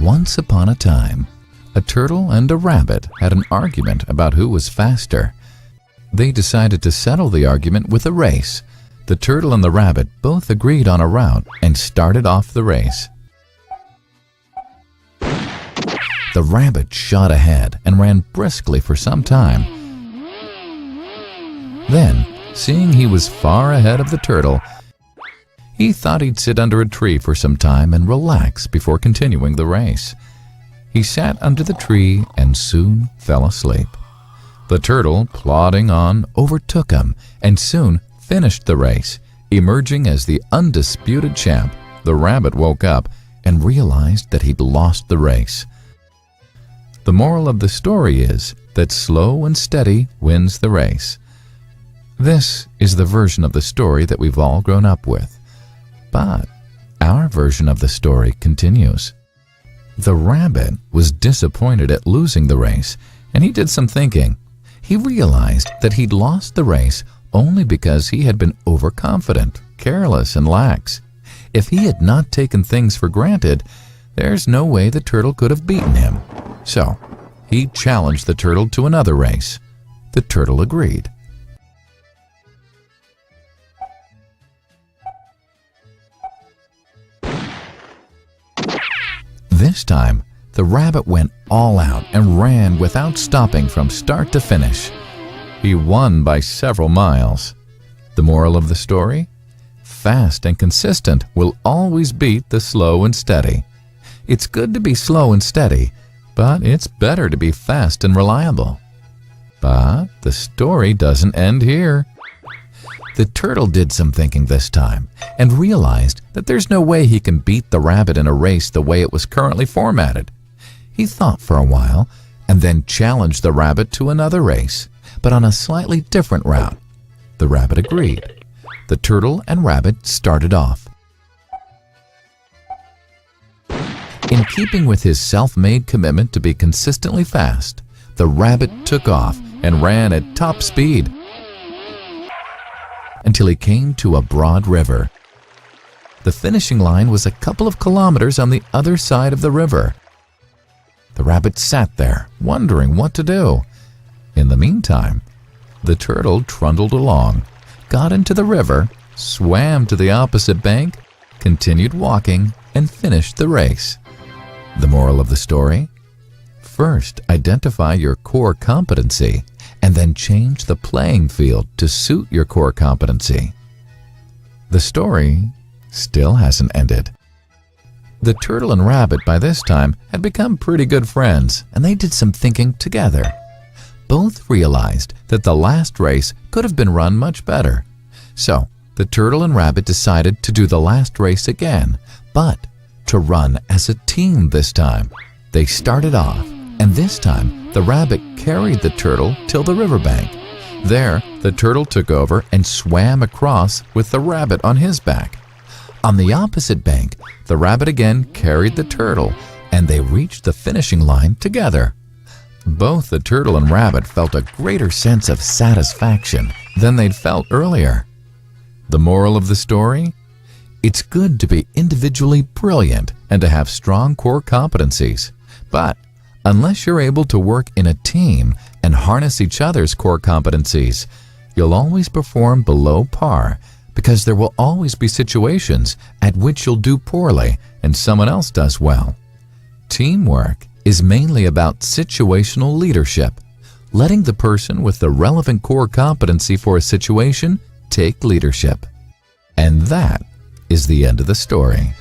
Once upon a time, a turtle and a rabbit had an argument about who was faster. They decided to settle the argument with a race. The turtle and the rabbit both agreed on a route and started off the race. The rabbit shot ahead and ran briskly for some time. Then, seeing he was far ahead of the turtle, he thought he'd sit under a tree for some time and relax before continuing the race. He sat under the tree and soon fell asleep. The turtle, plodding on, overtook him and soon finished the race. Emerging as the undisputed champ, the rabbit woke up and realized that he'd lost the race. The moral of the story is that slow and steady wins the race. This is the version of the story that we've all grown up with. But our version of the story continues. The rabbit was disappointed at losing the race, and he did some thinking. He realized that he'd lost the race only because he had been overconfident, careless, and lax. If he had not taken things for granted, there's no way the turtle could have beaten him. So, he challenged the turtle to another race. The turtle agreed. This time, the rabbit went all out and ran without stopping from start to finish. He won by several miles. The moral of the story? Fast and consistent will always beat the slow and steady. It's good to be slow and steady, but it's better to be fast and reliable. But the story doesn't end here. The turtle did some thinking this time and realized that there's no way he can beat the rabbit in a race the way it was currently formatted. He thought for a while and then challenged the rabbit to another race, but on a slightly different route. The rabbit agreed. The turtle and rabbit started off. In keeping with his self-made commitment to be consistently fast, the rabbit took off and ran at top speed until he came to a broad river. The finishing line was a couple of kilometers on the other side of the river. The rabbit sat there, wondering what to do. In the meantime, the turtle trundled along, got into the river, swam to the opposite bank, continued walking, and finished the race. The moral of the story? First, identify your core competency and then change the playing field to suit your core competency. The story still hasn't ended. The turtle and rabbit by this time had become pretty good friends, and they did some thinking together. Both realized that the last race could have been run much better. So, the turtle and rabbit decided to do the last race again, but to run as a team this time. They started off, and this time the rabbit carried the turtle till the riverbank. There, the turtle took over and swam across with the rabbit on his back. On the opposite bank, the rabbit again carried the turtle, and they reached the finishing line together. Both the turtle and rabbit felt a greater sense of satisfaction than they'd felt earlier. The moral of the story? It's good to be individually brilliant and to have strong core competencies, but unless you're able to work in a team and harness each other's core competencies, you'll always perform below par because there will always be situations at which you'll do poorly and someone else does well. Teamwork is mainly about situational leadership, letting the person with the relevant core competency for a situation take leadership. And that is the end of the story.